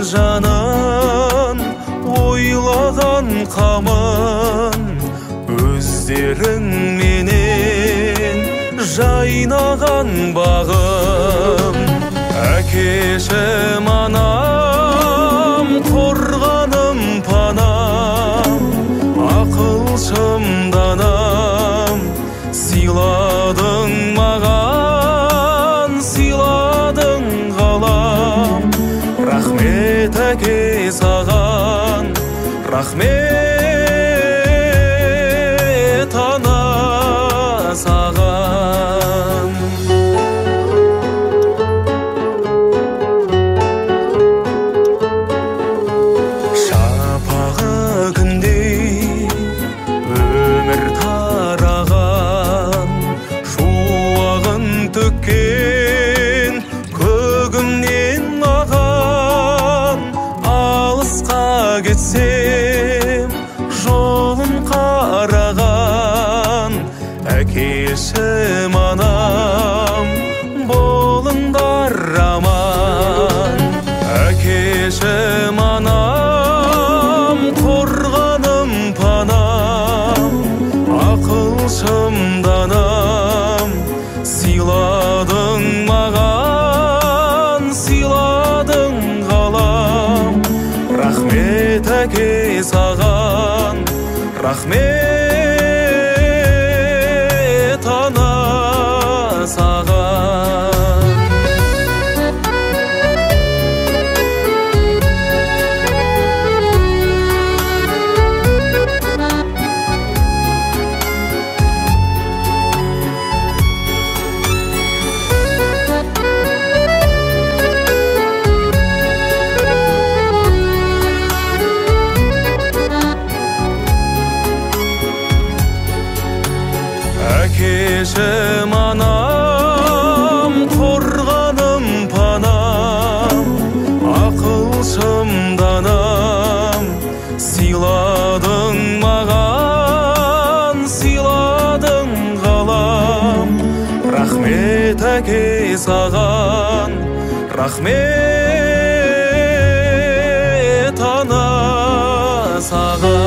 Жанын ойлаған қамын өздерің менен жайнаған бағым әкешім анам қорғаным панам ақылшым данам сыйладың маған сыйладың ғалам рахмет әке саған рахмет ана саған шапағы күндей өмір тараған шуағын төккен көгімнен кетсем жолын қараған әкешім анам болыңдар аман әкешім анам қорғаным панам ақылшым данам сыйладың маған сыйладың ғалам рахмет әке саған рахмет ана саған әкешім анам қорғаным панам ақылшым данам сыйладың маған сыйладың ғалам рахмет әке саған рахмет ана саған